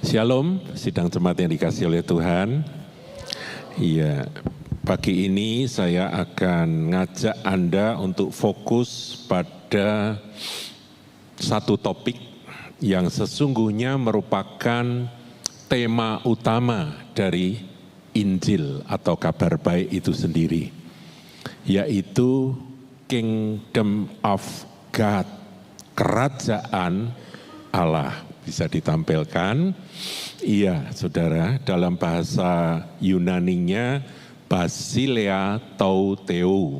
Shalom, sidang jemaat yang dikasihi oleh Tuhan. Iya, pagi ini saya akan ngajak Anda untuk fokus pada satu topik yang sesungguhnya merupakan tema utama dari Injil atau kabar baik itu sendiri, yaitu Kingdom of God, kerajaan Allah. Bisa ditampilkan, iya saudara, dalam bahasa Yunaninya Basileia tou Theou.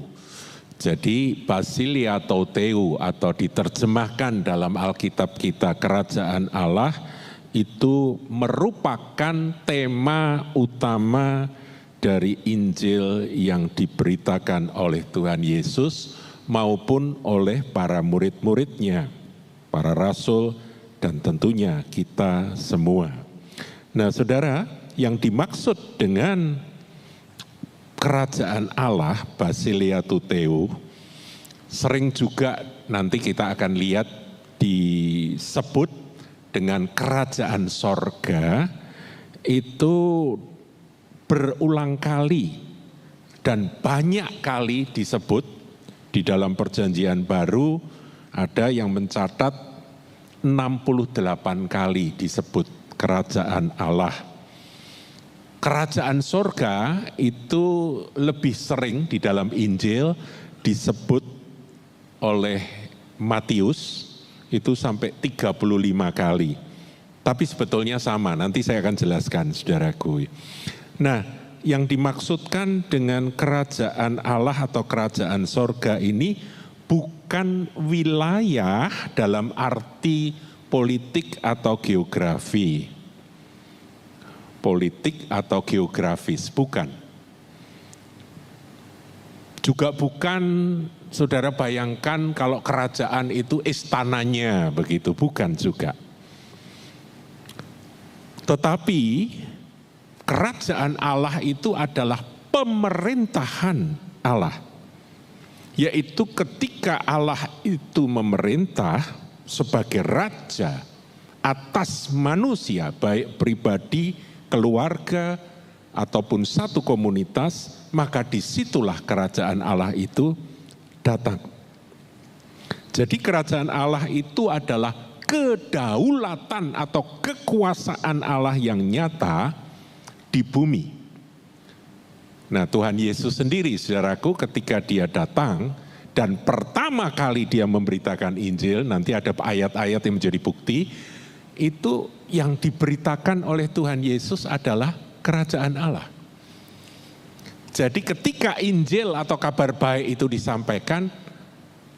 Jadi Basileia tou Theou atau diterjemahkan dalam Alkitab kita kerajaan Allah itu merupakan tema utama dari Injil yang diberitakan oleh Tuhan Yesus maupun oleh para murid-muridnya, para rasul, dan tentunya kita semua. Nah saudara, yang dimaksud dengan kerajaan Allah, Basileia tou Theou, sering juga nanti kita akan lihat disebut dengan kerajaan sorga, itu berulang kali dan banyak kali disebut di dalam Perjanjian Baru. Ada yang mencatat 68 kali disebut kerajaan Allah. Kerajaan sorga itu lebih sering di dalam Injil disebut oleh Matius itu sampai 35 kali. Tapi sebetulnya sama, nanti saya akan jelaskan saudaraku. Nah, yang dimaksudkan dengan kerajaan Allah atau kerajaan sorga ini bukan wilayah dalam arti politik atau geografi. Politik atau geografis, bukan. Juga bukan, saudara bayangkan kalau kerajaan itu istananya begitu, bukan juga. Tetapi kerajaan Allah itu adalah pemerintahan Allah. Yaitu ketika Allah itu memerintah sebagai raja atas manusia, baik pribadi, keluarga, ataupun satu komunitas, maka disitulah kerajaan Allah itu datang. Jadi kerajaan Allah itu adalah kedaulatan atau kekuasaan Allah yang nyata di bumi. Nah Tuhan Yesus sendiri saudaraku ketika dia datang dan pertama kali dia memberitakan Injil, nanti ada ayat-ayat yang menjadi bukti, itu yang diberitakan oleh Tuhan Yesus adalah kerajaan Allah. Jadi ketika Injil atau kabar baik itu disampaikan,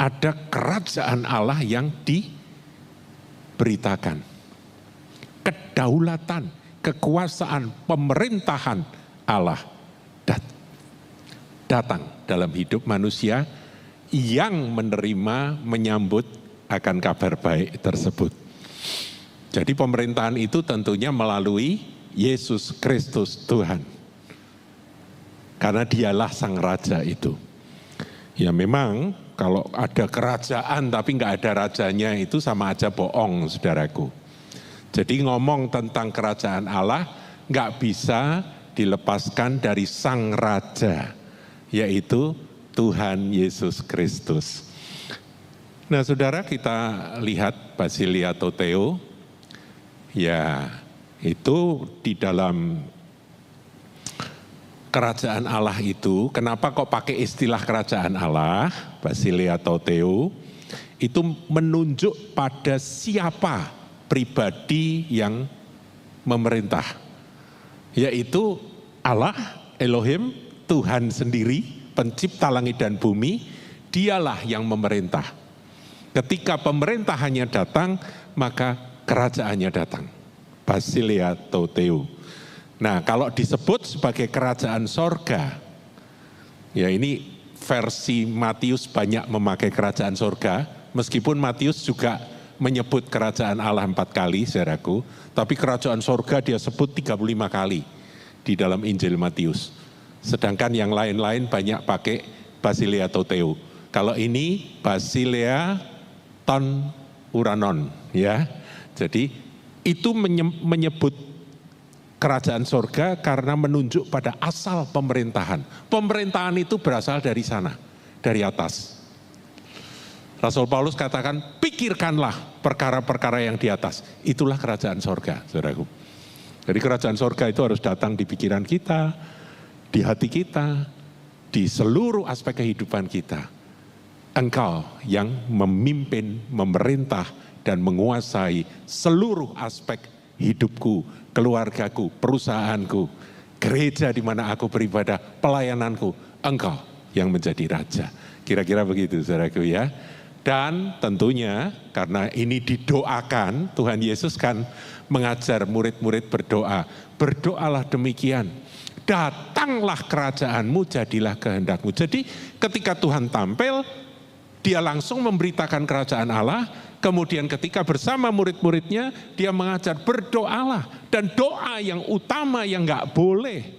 ada kerajaan Allah yang diberitakan. Kedaulatan, kekuasaan, pemerintahan Allah datang dalam hidup manusia yang menerima, menyambut akan kabar baik tersebut. Jadi pemerintahan itu tentunya melalui Yesus Kristus Tuhan. Karena dialah sang raja itu. Ya memang kalau ada kerajaan tapi nggak ada rajanya itu sama aja bohong saudaraku. Jadi ngomong tentang kerajaan Allah nggak bisa dilepaskan dari sang raja, yaitu Tuhan Yesus Kristus. Nah saudara, kita lihat Basileia tou Theou, ya itu di dalam kerajaan Allah itu, kenapa kok pakai istilah kerajaan Allah, Basileia tou Theou, itu menunjuk pada siapa pribadi yang memerintah, yaitu Allah, Elohim, Tuhan sendiri, pencipta langit dan bumi, dialah yang memerintah. Ketika pemerintahannya datang, maka kerajaannya datang. Basileia tou Theou. Nah, kalau disebut sebagai kerajaan sorga, ya ini versi Matius banyak memakai kerajaan sorga, meskipun Matius juga menyebut kerajaan Allah 4 kali, saudaraku, tapi kerajaan sorga dia sebut 35 kali di dalam Injil Matius. Sedangkan yang lain-lain banyak pakai Basileia tou Theou. Kalau ini Basileia ton Uranon, ya. Jadi itu menyebut kerajaan sorga karena menunjuk pada asal pemerintahan. Pemerintahan itu berasal dari sana, dari atas. Rasul Paulus katakan, pikirkanlah perkara-perkara yang di atas. Itulah kerajaan sorga, saudaraku. Jadi kerajaan sorga itu harus datang di pikiran kita, di hati kita, di seluruh aspek kehidupan kita. Engkau yang memimpin, memerintah, dan menguasai seluruh aspek hidupku, keluargaku, perusahaanku, gereja di mana aku beribadah, pelayananku. Engkau yang menjadi raja. Kira-kira begitu, saudaraku ya. Dan tentunya karena ini didoakan, Tuhan Yesus kan mengajar murid-murid berdoa. Berdoalah demikian, datanglah kerajaanmu, jadilah kehendakmu. Jadi ketika Tuhan tampil, dia langsung memberitakan kerajaan Allah. Kemudian ketika bersama murid-muridnya, dia mengajar berdoalah. Dan doa yang utama yang gak boleh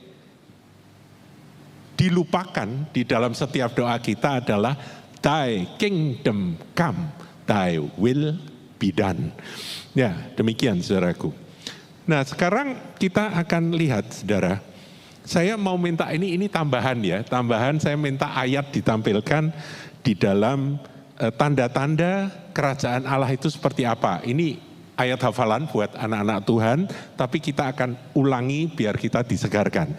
dilupakan di dalam setiap doa kita adalah Thy kingdom come, Thy will be done. Ya, demikian saudaraku. Nah, sekarang kita akan lihat, saudara. Saya mau minta ini tambahan ya. Tambahan saya minta ayat ditampilkan di dalam tanda-tanda kerajaan Allah itu seperti apa. Ini ayat hafalan buat anak-anak Tuhan, tapi kita akan ulangi biar kita disegarkan.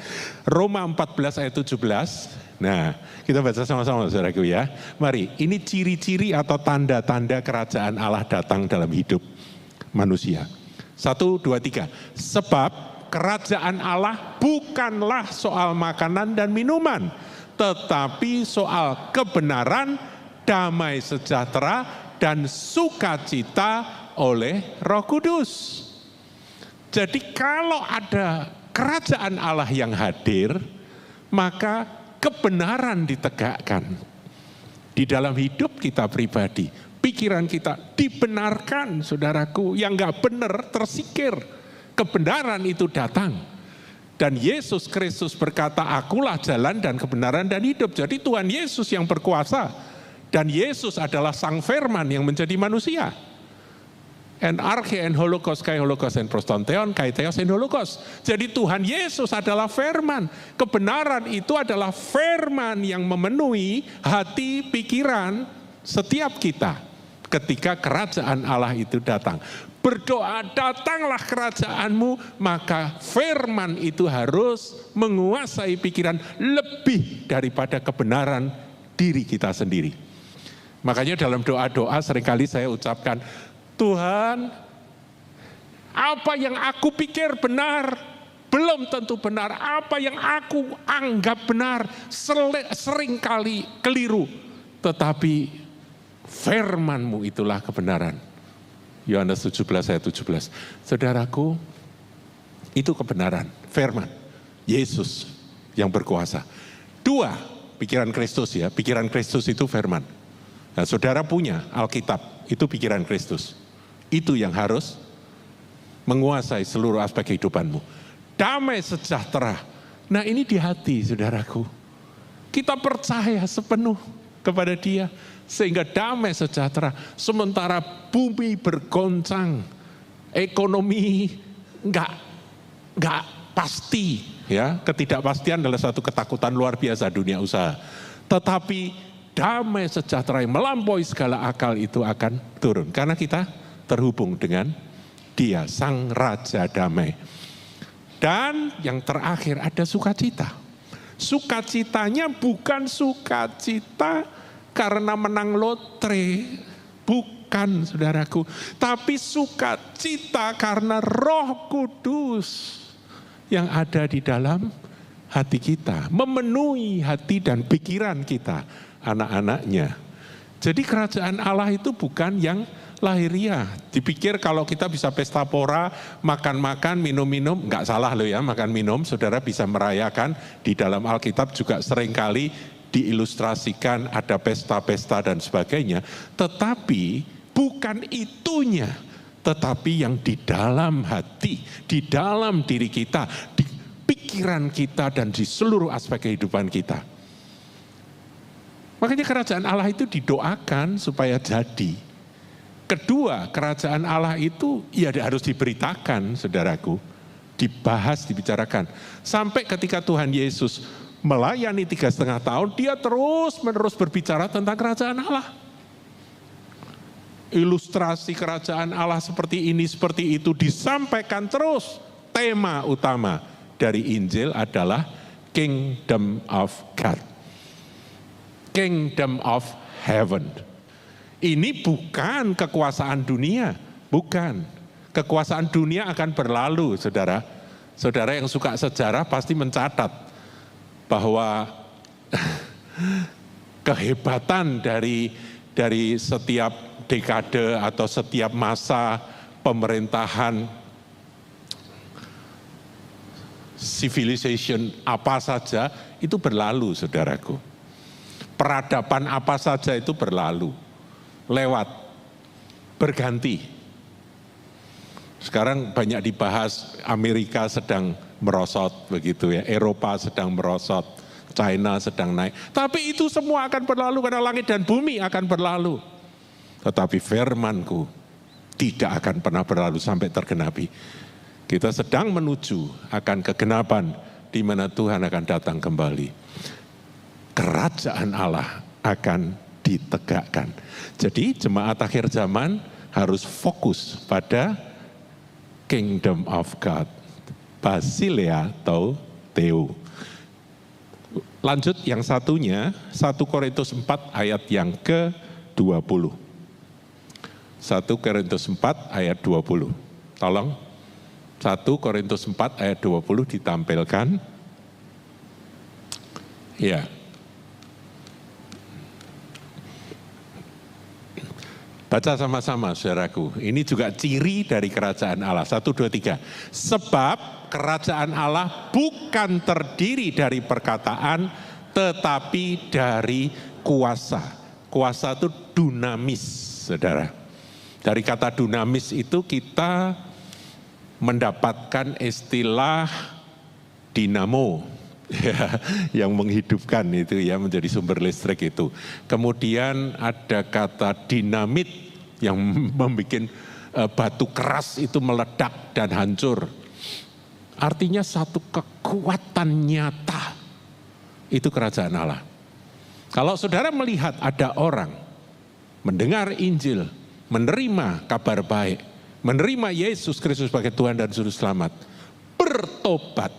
Roma 14 ayat 17. Nah, kita baca sama-sama saudaraku ya. Mari, ini ciri-ciri atau tanda-tanda kerajaan Allah datang dalam hidup manusia. 1, 2, 3. Sebab kerajaan Allah bukanlah soal makanan dan minuman, tetapi soal kebenaran, damai sejahtera, dan sukacita oleh Roh Kudus. Jadi kalau ada kerajaan Allah yang hadir, maka kebenaran ditegakkan di dalam hidup kita pribadi. Pikiran kita dibenarkan, saudaraku. Yang gak benar tersikir. Kebenaran itu datang. Dan Yesus Kristus berkata, akulah jalan dan kebenaran dan hidup. Jadi Tuhan Yesus yang berkuasa. Dan Yesus adalah sang firman yang menjadi manusia. En arche en holokos kai holokos en prostonteon kai theos en holokos. Jadi Tuhan Yesus adalah firman. Kebenaran itu adalah firman yang memenuhi hati, pikiran setiap kita ketika kerajaan Allah itu datang. Berdoa, datanglah kerajaanmu, maka firman itu harus menguasai pikiran lebih daripada kebenaran diri kita sendiri. Makanya dalam doa-doa seringkali saya ucapkan, Tuhan, apa yang aku pikir benar, belum tentu benar. Apa yang aku anggap benar, seringkali keliru. Tetapi firman-Mu itulah kebenaran. Yohanes 17 ayat 17. Saudaraku, itu kebenaran, firman. Yesus yang berkuasa. 2, pikiran Kristus ya. Pikiran Kristus itu firman. Nah, saudara punya Alkitab, itu pikiran Kristus. Itu yang harus menguasai seluruh aspek kehidupanmu. Damai sejahtera. Nah, ini di hati, saudaraku. Kita percaya sepenuh kepada Dia sehingga damai sejahtera. Sementara bumi bergoncang, ekonomi enggak pasti, ya. Ketidakpastian adalah satu ketakutan luar biasa dunia usaha. Tetapi damai sejahtera yang melampaui segala akal itu akan turun karena kita terhubung dengan Dia, Sang Raja Damai. Dan yang terakhir ada sukacita. Sukacitanya bukan sukacita karena menang lotre, bukan saudaraku. Tapi sukacita karena Roh Kudus yang ada di dalam hati kita. Memenuhi hati dan pikiran kita, anak-anaknya. Jadi kerajaan Allah itu bukan yang lahiriah. Dipikir kalau kita bisa pesta pora, makan-makan, minum-minum, enggak salah loh ya makan minum, saudara bisa merayakan. Di dalam Alkitab juga seringkali diilustrasikan ada pesta-pesta dan sebagainya. Tetapi bukan itunya, tetapi yang di dalam hati, di dalam diri kita, di pikiran kita dan di seluruh aspek kehidupan kita. Makanya kerajaan Allah itu didoakan supaya jadi. Kedua, kerajaan Allah itu ya harus diberitakan, saudaraku. Dibahas, dibicarakan. Sampai ketika Tuhan Yesus melayani 3,5 tahun, dia terus-menerus berbicara tentang kerajaan Allah. Ilustrasi kerajaan Allah seperti ini, seperti itu disampaikan terus. Tema utama dari Injil adalah Kingdom of God. Kingdom of Heaven. Ini bukan kekuasaan dunia, bukan. Kekuasaan dunia akan berlalu, saudara. Saudara yang suka sejarah pasti mencatat bahwa kehebatan dari setiap dekade atau setiap masa pemerintahan civilization apa saja itu berlalu, saudaraku. Peradaban apa saja itu berlalu. Lewat, berganti. Sekarang banyak dibahas Amerika sedang merosot begitu ya, Eropa sedang merosot, China sedang naik. Tapi itu semua akan berlalu karena langit dan bumi akan berlalu. Tetapi firman-Ku tidak akan pernah berlalu sampai tergenapi. Kita sedang menuju akan kegenapan di mana Tuhan akan datang kembali. Kerajaan Allah akan ditegakkan. Jadi jemaat akhir zaman harus fokus pada Kingdom of God, Basileia atau Theo. Lanjut yang satunya, 1 Korintus 4 ayat yang ke-20. 1 Korintus 4 ayat 20. Tolong 1 Korintus 4 ayat 20 ditampilkan. Ya. Baca sama-sama, saudaraku. Ini juga ciri dari kerajaan Allah. 1, 2, 3. Sebab kerajaan Allah bukan terdiri dari perkataan, tetapi dari kuasa. Kuasa itu dunamis, saudara. Dari kata dunamis itu kita mendapatkan istilah dinamo, yang menghidupkan itu ya, menjadi sumber listrik itu. Kemudian ada kata dinamit yang membuat batu keras itu meledak dan hancur. Artinya satu kekuatan nyata. Itu kerajaan Allah. Kalau saudara melihat ada orang mendengar Injil, menerima kabar baik, menerima Yesus Kristus sebagai Tuhan dan Juru Selamat, bertobat,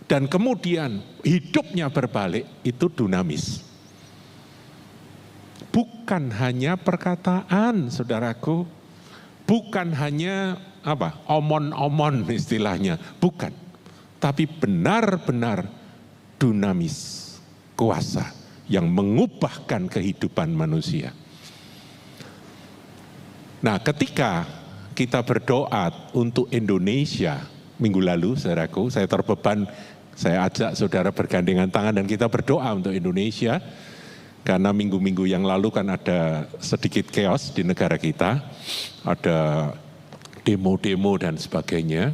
dan kemudian hidupnya berbalik, itu dunamis. Bukan hanya perkataan, saudaraku. Bukan hanya omon-omon istilahnya. Bukan. Tapi benar-benar dunamis, kuasa yang mengubahkan kehidupan manusia. Nah, ketika kita berdoa untuk Indonesia, minggu lalu, saudaraku, saya terbeban. Saya ajak saudara bergandengan tangan dan kita berdoa untuk Indonesia. Karena minggu-minggu yang lalu kan ada sedikit chaos di negara kita. Ada demo-demo dan sebagainya.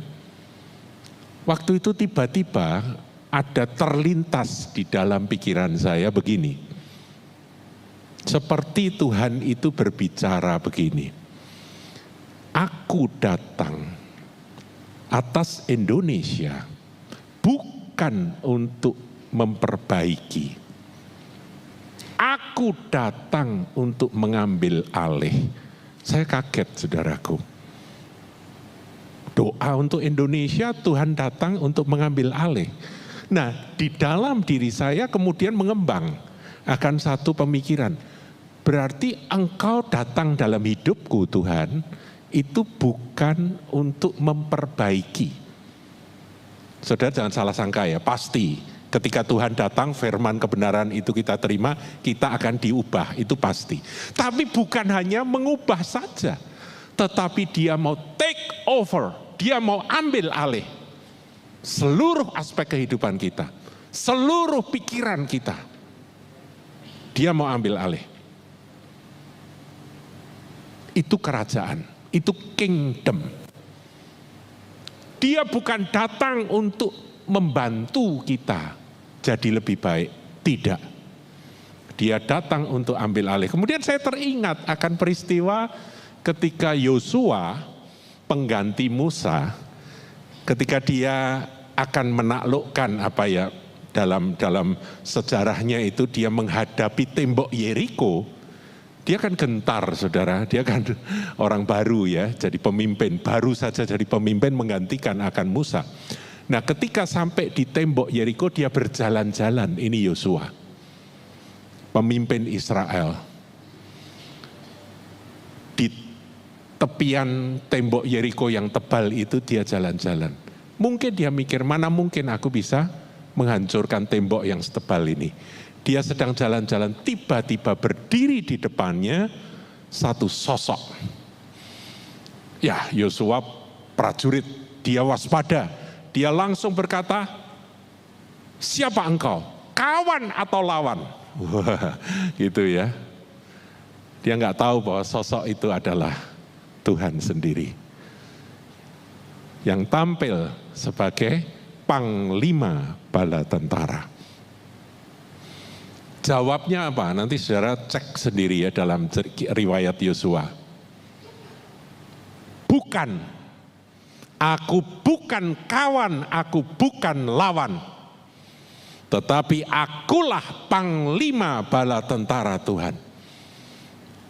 Waktu itu tiba-tiba ada terlintas di dalam pikiran saya begini. Seperti Tuhan itu berbicara begini. Aku datang atas Indonesia bukan untuk memperbaiki. Aku datang untuk mengambil alih. Saya kaget, saudaraku. Doa untuk Indonesia, Tuhan datang untuk mengambil alih. Nah, di dalam diri saya kemudian mengembang akan satu pemikiran. Berarti Engkau datang dalam hidupku, Tuhan, itu bukan untuk memperbaiki. Saudara jangan salah sangka ya, pasti ketika Tuhan datang, firman kebenaran itu kita terima, kita akan diubah, itu pasti. Tapi bukan hanya mengubah saja, tetapi dia mau take over, dia mau ambil alih seluruh aspek kehidupan kita, seluruh pikiran kita. Dia mau ambil alih. Itu kerajaan, itu kingdom. Dia bukan datang untuk membantu kita jadi lebih baik. Tidak. Dia datang untuk ambil alih. Kemudian saya teringat akan peristiwa ketika Yosua pengganti Musa, ketika dia akan menaklukkan dalam sejarahnya itu dia menghadapi tembok Yeriko, dia kan gentar saudara, dia kan orang baru ya, jadi pemimpin, baru saja jadi pemimpin menggantikan akan Musa. Nah ketika sampai di tembok Yeriko dia berjalan-jalan, ini Yosua, pemimpin Israel. Di tepian tembok Yeriko yang tebal itu dia jalan-jalan. Mungkin dia mikir, mana mungkin aku bisa menghancurkan tembok yang setebal ini. Dia sedang jalan-jalan, tiba-tiba berdiri di depannya satu sosok. Ya, Yosua prajurit, dia waspada. Dia langsung berkata, siapa engkau? Kawan atau lawan? Wah, gitu ya. Dia nggak tahu bahwa sosok itu adalah Tuhan sendiri. Yang tampil sebagai panglima bala tentara. Jawabnya apa? Nanti saudara cek sendiri ya dalam riwayat Yosua. Bukan, aku bukan kawan, aku bukan lawan. Tetapi akulah panglima bala tentara Tuhan.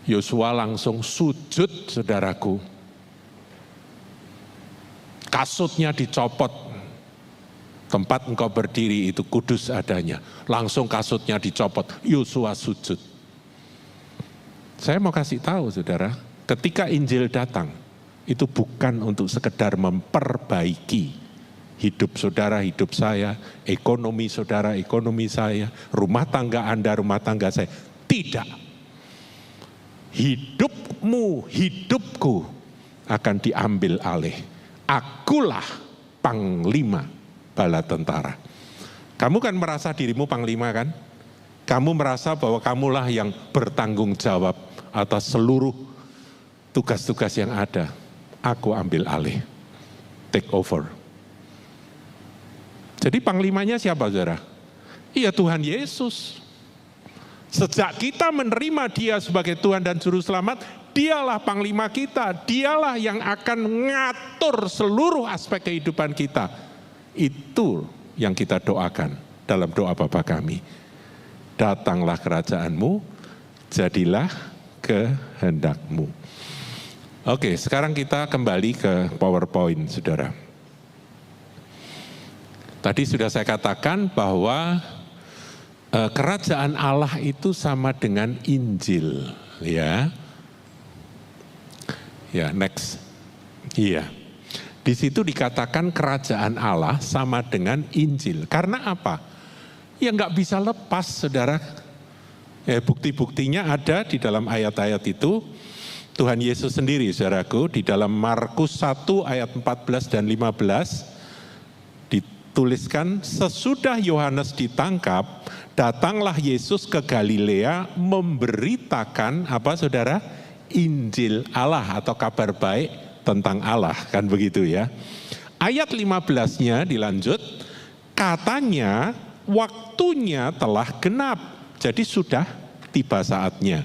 Yosua langsung sujud saudaraku. Kasutnya dicopot. Tempat engkau berdiri itu kudus adanya. Langsung kasutnya dicopot, Yosua sujud. Saya mau kasih tahu saudara, ketika Injil datang, itu bukan untuk sekedar memperbaiki hidup saudara, hidup saya, ekonomi saudara, ekonomi saya, rumah tangga Anda, rumah tangga saya. Tidak. Hidupmu, hidupku akan diambil alih. Akulah panglima bala tentara. Kamu kan merasa dirimu panglima kan? Kamu merasa bahwa kamulah yang bertanggung jawab atas seluruh tugas-tugas yang ada. Aku ambil alih. Take over. Jadi panglimanya siapa saudara? Iya Tuhan Yesus. Sejak kita menerima dia sebagai Tuhan dan Juru Selamat, dialah panglima kita. Dialah yang akan mengatur seluruh aspek kehidupan kita. Itu yang kita doakan dalam doa Bapa kami. Datanglah kerajaanmu, jadilah kehendakmu. Oke, sekarang kita kembali ke PowerPoint, saudara. Tadi sudah saya katakan bahwa kerajaan Allah itu sama dengan Injil, ya. Ya, next. Iya. Di situ dikatakan kerajaan Allah sama dengan Injil. Karena apa? Ya nggak bisa lepas, saudara. Bukti-buktinya ada di dalam ayat-ayat itu. Tuhan Yesus sendiri, saudaraku, di dalam Markus 1 ayat 14 dan 15, dituliskan, sesudah Yohanes ditangkap, datanglah Yesus ke Galilea memberitakan, apa saudara? Injil Allah atau kabar baik tentang Allah, kan begitu ya. Ayat 15-nya dilanjut, katanya waktunya telah genap, jadi sudah tiba saatnya.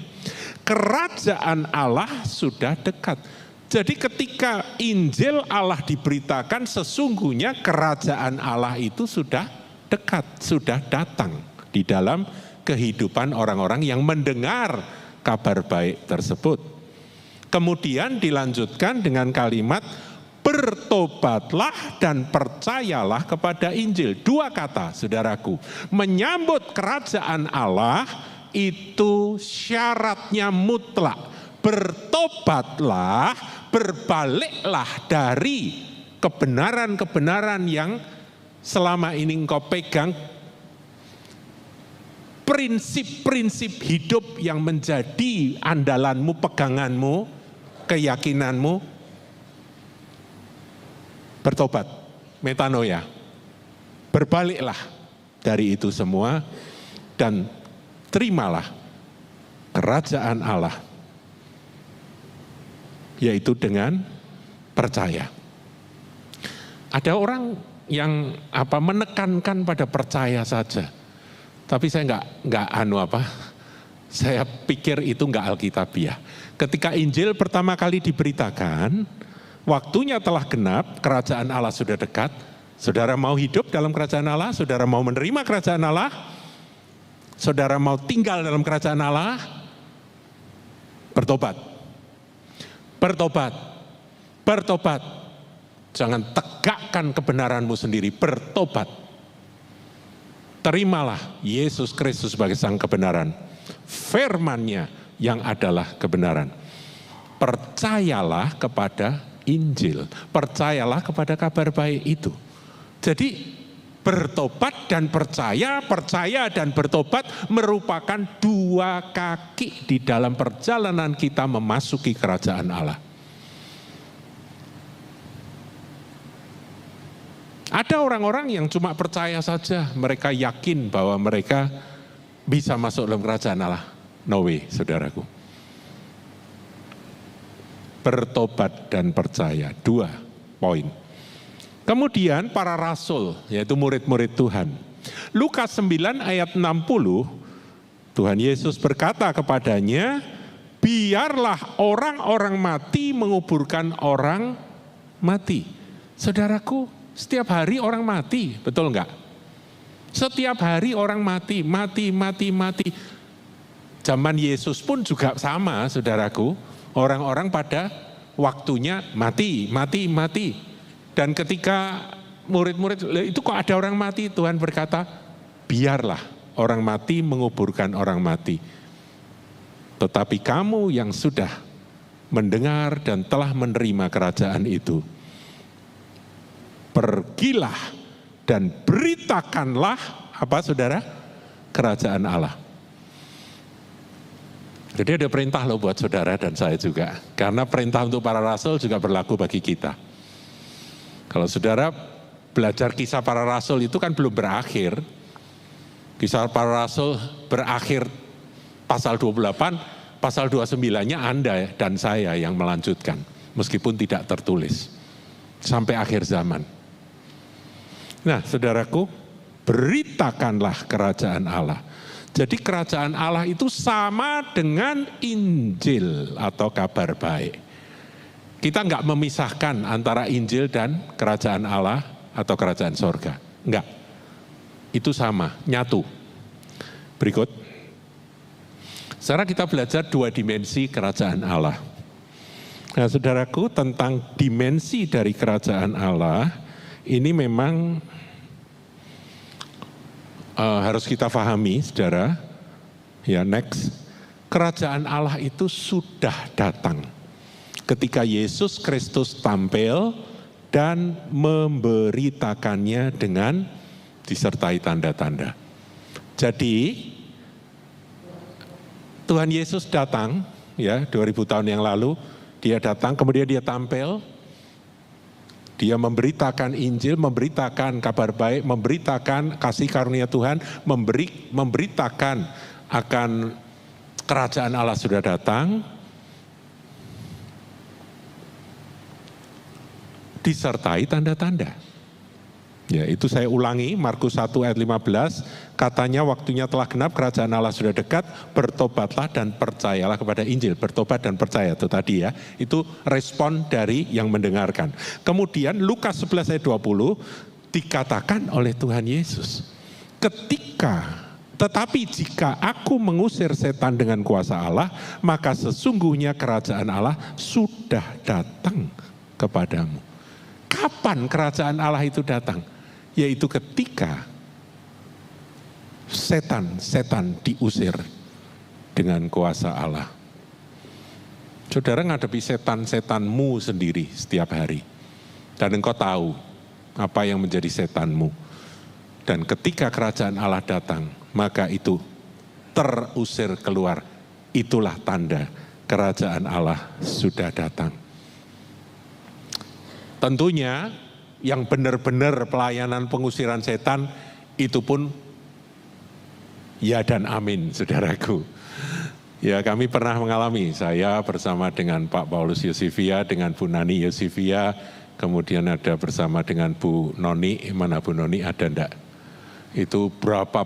Kerajaan Allah sudah dekat. Jadi ketika Injil Allah diberitakan, sesungguhnya kerajaan Allah itu sudah dekat, sudah datang di dalam kehidupan orang-orang yang mendengar kabar baik tersebut. Kemudian dilanjutkan dengan kalimat, bertobatlah dan percayalah kepada Injil. Dua kata, saudaraku. Menyambut kerajaan Allah itu syaratnya mutlak. Bertobatlah, berbaliklah dari kebenaran-kebenaran yang selama ini engkau pegang, prinsip-prinsip hidup yang menjadi andalanmu, peganganmu, keyakinanmu, bertobat, metanoia, berbaliklah dari itu semua dan terimalah kerajaan Allah, yaitu dengan percaya. Ada orang yang menekankan pada percaya saja, tapi saya Saya pikir itu enggak alkitabiah. Ketika Injil pertama kali diberitakan, waktunya telah genap, kerajaan Allah sudah dekat. Saudara mau hidup dalam kerajaan Allah? Saudara mau menerima kerajaan Allah? Saudara mau tinggal dalam kerajaan Allah? Bertobat. Bertobat. Bertobat. Jangan tegakkan kebenaranmu sendiri, bertobat. Terimalah Yesus Kristus sebagai sang kebenaran. Firman-Nya yang adalah kebenaran. Percayalah kepada Injil. Percayalah kepada kabar baik itu. Jadi bertobat dan percaya, percaya dan bertobat merupakan dua kaki di dalam perjalanan kita memasuki kerajaan Allah. Ada orang-orang yang cuma percaya saja, mereka yakin bahwa mereka bisa masuk dalam kerajaan Allah. No way, saudaraku. Bertobat dan percaya, 2 poin. Kemudian para rasul, yaitu murid-murid Tuhan. Lukas 9 ayat 60, Tuhan Yesus berkata kepadanya, biarlah orang-orang mati menguburkan orang mati. Saudaraku, setiap hari orang mati, betul enggak? Setiap hari orang mati. Zaman Yesus pun juga sama, saudaraku. Orang-orang pada waktunya mati. Dan ketika murid-murid, itu kok ada orang mati? Tuhan berkata, biarlah orang mati menguburkan orang mati. Tetapi kamu yang sudah mendengar dan telah menerima kerajaan itu, pergilah dan beritakanlah, apa saudara? Kerajaan Allah. Jadi ada perintah loh buat saudara dan saya juga. Karena perintah untuk para rasul juga berlaku bagi kita. Kalau saudara belajar kisah para rasul itu kan belum berakhir. Kisah para rasul berakhir pasal 28, pasal 29-nya Anda dan saya yang melanjutkan. Meskipun tidak tertulis. Sampai akhir zaman. Nah, saudaraku, beritakanlah kerajaan Allah. Jadi kerajaan Allah itu sama dengan Injil atau kabar baik. Kita enggak memisahkan antara Injil dan kerajaan Allah atau kerajaan sorga. Enggak. Itu sama, nyatu. Berikut. Sekarang kita belajar 2 dimensi kerajaan Allah. Nah, saudaraku, tentang dimensi dari kerajaan Allah, ini memang harus kita pahami, saudara. Ya, next. Kerajaan Allah itu sudah datang. Ketika Yesus Kristus tampil dan memberitakannya dengan disertai tanda-tanda. Jadi, Tuhan Yesus datang, ya 2000 tahun yang lalu, dia datang, kemudian dia tampil. Dia memberitakan Injil, memberitakan kabar baik, memberitakan kasih karunia Tuhan, memberitakan akan kerajaan Allah sudah datang, disertai tanda-tanda. Ya, itu saya ulangi, Markus 1 ayat 15, katanya waktunya telah genap, kerajaan Allah sudah dekat, bertobatlah dan percayalah kepada Injil. Bertobat dan percaya, itu tadi ya, itu respon dari yang mendengarkan. Kemudian Lukas 11 ayat 20, dikatakan oleh Tuhan Yesus, tetapi jika aku mengusir setan dengan kuasa Allah, maka sesungguhnya kerajaan Allah sudah datang kepadamu. Kapan kerajaan Allah itu datang? Yaitu ketika setan diusir dengan kuasa Allah. Saudara menghadapi setan-setanmu sendiri setiap hari. Dan engkau tahu apa yang menjadi setanmu. Dan ketika kerajaan Allah datang, maka itu terusir keluar. Itulah tanda kerajaan Allah sudah datang. Tentunya yang benar-benar pelayanan pengusiran setan itu pun ya dan amin, saudaraku. Ya, kami pernah mengalami, saya bersama dengan Pak Paulus Yosifia, dengan Bu Nani Yosifia, kemudian ada bersama dengan Bu Noni, mana Bu Noni ada enggak? Itu berapa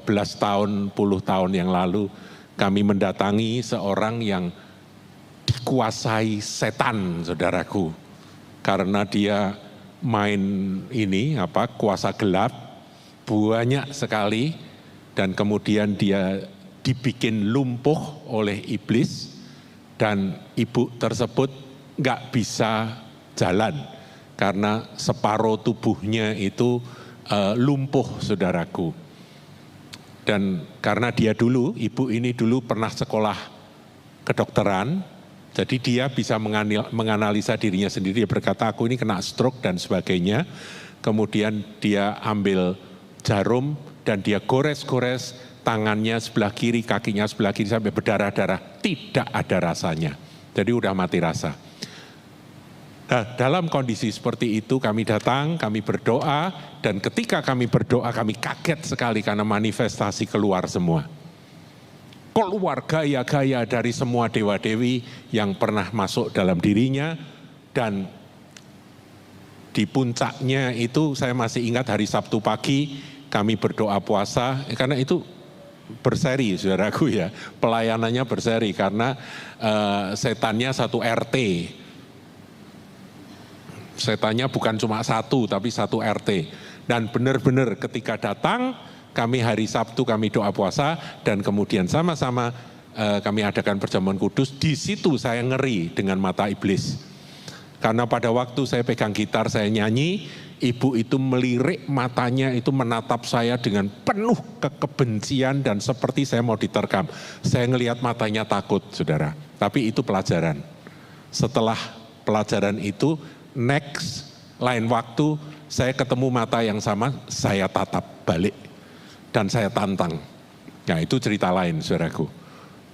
belas tahun, puluh tahun yang lalu, kami mendatangi seorang yang dikuasai setan, saudaraku. Karena dia main kuasa gelap, banyak sekali, dan kemudian dia dibikin lumpuh oleh iblis, dan ibu tersebut nggak bisa jalan, karena separuh tubuhnya itu lumpuh, saudaraku. Dan karena ibu ini dulu pernah sekolah kedokteran, jadi dia bisa menganalisa dirinya sendiri. Dia berkata, aku ini kena stroke dan sebagainya. Kemudian dia ambil jarum dan dia gores-gores tangannya sebelah kiri, kakinya sebelah kiri sampai berdarah-darah. Tidak ada rasanya. Jadi udah mati rasa. Nah, dalam kondisi seperti itu kami datang, kami berdoa, dan ketika kami berdoa kami kaget sekali karena manifestasi keluar semua. Keluar gaya-gaya dari semua dewa-dewi yang pernah masuk dalam dirinya, dan di puncaknya itu saya masih ingat hari Sabtu pagi kami berdoa puasa, karena itu berseri, saudaraku ya, pelayanannya berseri karena setannya satu RT. Setannya bukan cuma satu, tapi satu RT. Dan benar-benar ketika datang, kami hari Sabtu kami doa puasa, dan kemudian sama-sama kami adakan perjamuan kudus. Di situ saya ngeri dengan mata iblis. Karena pada waktu saya pegang gitar, saya nyanyi, ibu itu melirik matanya, itu menatap saya dengan penuh kebencian dan seperti saya mau diterkam. Saya ngelihat matanya takut, saudara. Tapi itu pelajaran. Setelah pelajaran itu, next, lain waktu, saya ketemu mata yang sama, saya tatap balik. Dan saya tantang. Nah, itu cerita lain, saudaraku.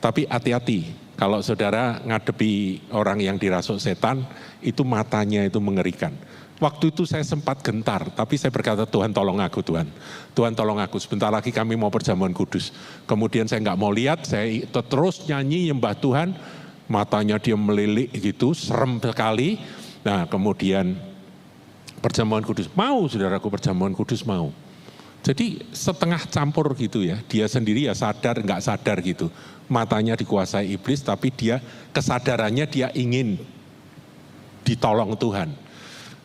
Tapi hati-hati, kalau saudara ngadepi orang yang dirasuk setan, itu matanya itu mengerikan. Waktu itu saya sempat gentar, tapi saya berkata, Tuhan tolong aku, Tuhan. Tuhan tolong aku, sebentar lagi kami mau perjamuan kudus. Kemudian saya nggak mau lihat, saya terus nyanyi nyembah Tuhan, matanya dia melilik gitu, serem sekali. Nah, kemudian perjamuan kudus, mau saudaraku, perjamuan kudus mau. Jadi setengah campur gitu ya, dia sendiri ya sadar, nggak sadar gitu. Matanya dikuasai iblis, tapi dia kesadarannya dia ingin ditolong Tuhan.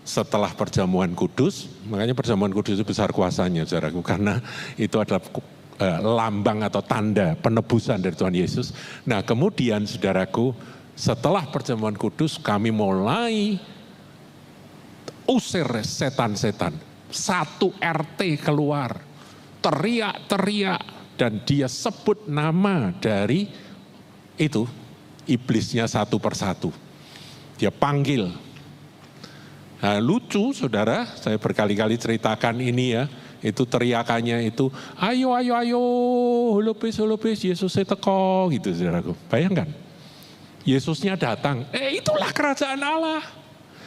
Setelah perjamuan kudus, makanya perjamuan kudus itu besar kuasanya, saudaraku, karena itu adalah lambang atau tanda penebusan dari Tuhan Yesus. Nah, kemudian saudaraku, setelah perjamuan kudus kami mulai usir setan-setan. Satu RT keluar, teriak-teriak, dan dia sebut nama dari itu, iblisnya satu persatu. Dia panggil. Nah, lucu saudara, saya berkali-kali ceritakan ini ya, itu teriakannya itu, ayo, ayo, ayo, holopes, Yesus teko, gitu saudaraku. Bayangkan, Yesusnya datang, itulah kerajaan Allah.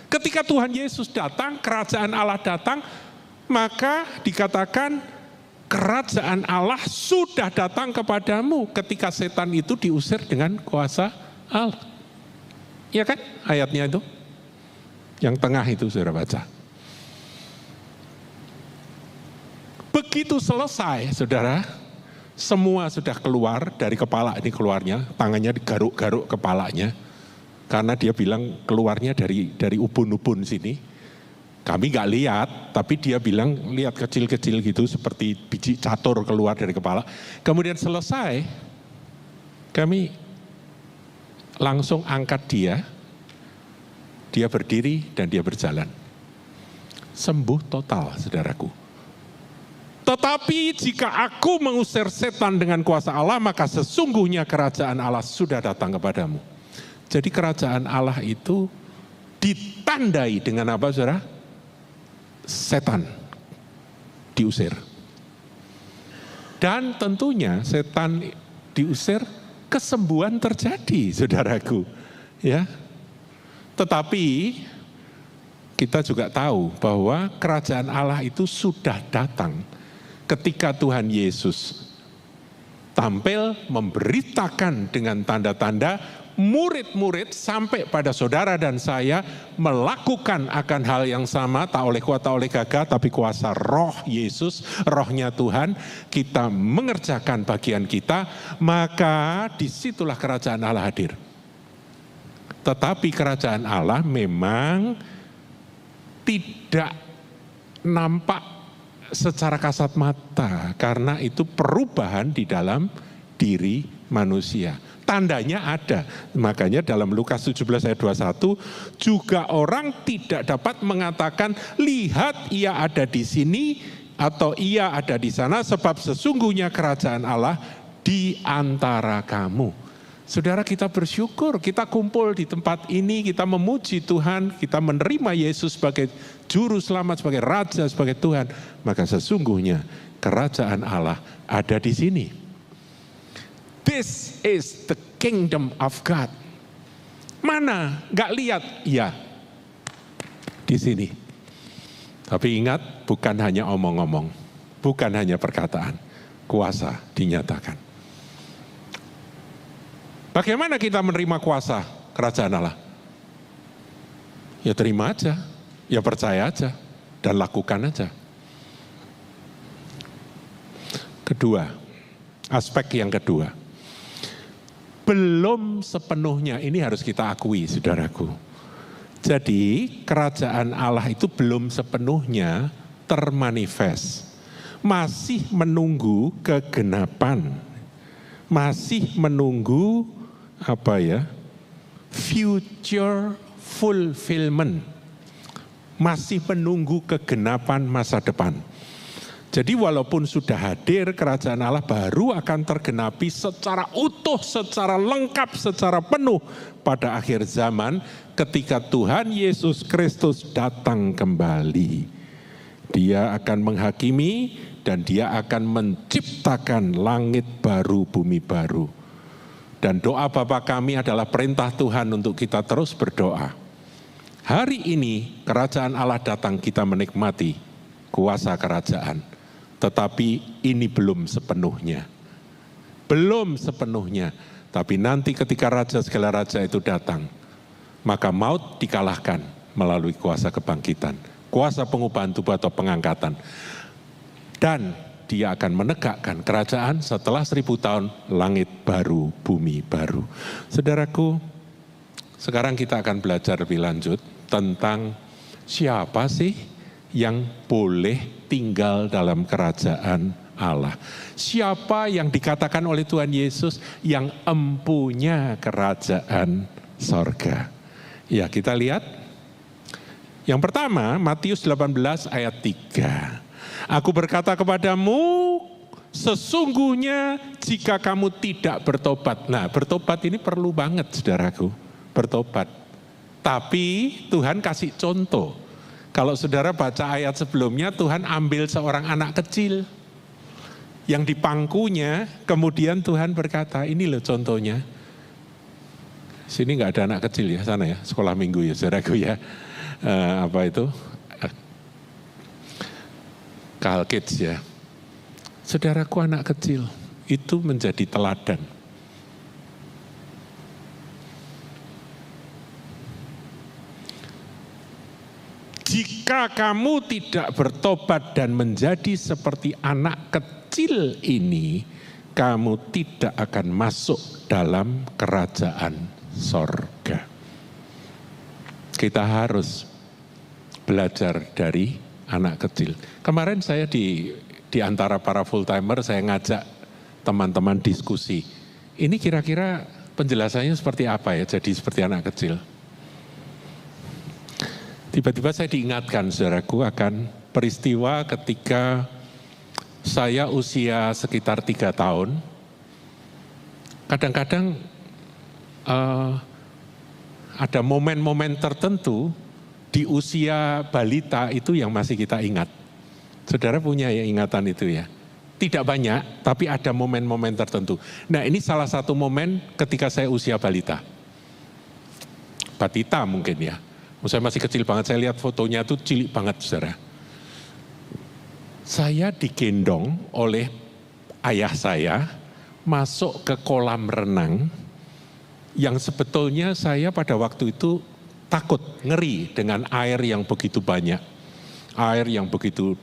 Ketika Tuhan Yesus datang, kerajaan Allah datang, maka dikatakan kerajaan Allah sudah datang kepadamu ketika setan itu diusir dengan kuasa Allah. Iya kan ayatnya itu? Yang tengah itu saudara baca. Begitu selesai saudara, semua sudah keluar dari kepala ini keluarnya, tangannya digaruk-garuk kepalanya. Karena dia bilang keluarnya dari ubun-ubun sini. Kami nggak lihat, tapi dia bilang lihat kecil-kecil gitu seperti biji catur keluar dari kepala. Kemudian selesai, kami langsung angkat dia berdiri dan dia berjalan. Sembuh total, saudaraku. Tetapi jika aku mengusir setan dengan kuasa Allah, maka sesungguhnya kerajaan Allah sudah datang kepadamu. Jadi kerajaan Allah itu ditandai dengan apa, saudara? Setan diusir. Dan tentunya setan diusir, kesembuhan terjadi, saudaraku. Ya. Tetapi kita juga tahu bahwa kerajaan Allah itu sudah datang ketika Tuhan Yesus tampil memberitakan dengan tanda-tanda murid-murid sampai pada saudara dan saya melakukan akan hal yang sama, tak oleh kuat, tak oleh gagah, tapi kuasa roh Yesus, rohnya Tuhan, kita mengerjakan bagian kita, maka disitulah kerajaan Allah hadir. Tetapi kerajaan Allah memang tidak nampak secara kasat mata, karena itu perubahan di dalam diri manusia. Tandanya ada, makanya dalam Lukas 17 ayat 21, juga orang tidak dapat mengatakan, lihat ia ada di sini, atau ia ada di sana, sebab sesungguhnya kerajaan Allah di antara kamu. Saudara, kita bersyukur, kita kumpul di tempat ini, kita memuji Tuhan, kita menerima Yesus sebagai Juru Selamat, sebagai Raja, sebagai Tuhan. Maka sesungguhnya kerajaan Allah ada di sini. This is the kingdom of God. Mana? Gak lihat? Ya, di sini. Tapi ingat, bukan hanya omong-omong, bukan hanya perkataan, kuasa dinyatakan. Bagaimana kita menerima kuasa kerajaan Allah? Ya terima aja, ya percaya aja, dan lakukan aja. Kedua, aspek yang kedua. Belum sepenuhnya, ini harus kita akui saudaraku. Jadi kerajaan Allah itu belum sepenuhnya termanifest. Masih menunggu kegenapan. Masih menunggu future fulfillment, masih menunggu kegenapan masa depan. Jadi walaupun sudah hadir, kerajaan Allah baru akan tergenapi secara utuh, secara lengkap, secara penuh pada akhir zaman ketika Tuhan Yesus Kristus datang kembali. Dia akan menghakimi dan dia akan menciptakan langit baru, bumi baru. Dan doa Bapa kami adalah perintah Tuhan untuk kita terus berdoa. Hari ini kerajaan Allah datang, kita menikmati kuasa kerajaan. Tetapi ini belum sepenuhnya. Belum sepenuhnya. Tapi nanti ketika Raja segala Raja itu datang, maka maut dikalahkan melalui kuasa kebangkitan. Kuasa pengubahan tubuh atau pengangkatan. Dan dia akan menegakkan kerajaan setelah 1000 tahun, langit baru, bumi baru. Saudaraku, sekarang kita akan belajar lebih lanjut tentang siapa sih yang boleh tinggal dalam kerajaan Allah. Siapa yang dikatakan oleh Tuhan Yesus yang empunya kerajaan sorga. Ya, kita lihat. Yang pertama, Matius 18 ayat 3. Aku berkata kepadamu, sesungguhnya jika kamu tidak bertobat. Nah, bertobat ini perlu banget saudaraku, bertobat. Tapi Tuhan kasih contoh. Kalau saudara baca ayat sebelumnya, Tuhan ambil seorang anak kecil yang di pangkunya, kemudian Tuhan berkata, ini loh contohnya. Sini nggak ada anak kecil ya, sana ya, sekolah minggu ya saudaraku ya. Kal Kids ya. Saudaraku, anak kecil itu menjadi teladan. Jika kamu tidak bertobat dan menjadi seperti anak kecil ini, kamu tidak akan masuk dalam kerajaan sorga. Kita harus belajar dari anak kecil. Kemarin saya di antara para full timer saya ngajak teman-teman diskusi. Ini kira-kira penjelasannya seperti apa ya, jadi seperti anak kecil. Tiba-tiba saya diingatkan saudaraku akan peristiwa ketika saya usia sekitar 3 tahun. Kadang-kadang ada momen-momen tertentu di usia balita itu yang masih kita ingat. Saudara punya ya ingatan itu ya. Tidak banyak, tapi ada momen-momen tertentu. Nah, ini salah satu momen ketika saya usia balita. Batita mungkin ya. Saya masih kecil banget, saya lihat fotonya itu cilik banget saudara. Saya digendong oleh ayah saya masuk ke kolam renang yang sebetulnya saya pada waktu itu takut, ngeri dengan air yang begitu banyak. Air yang begitu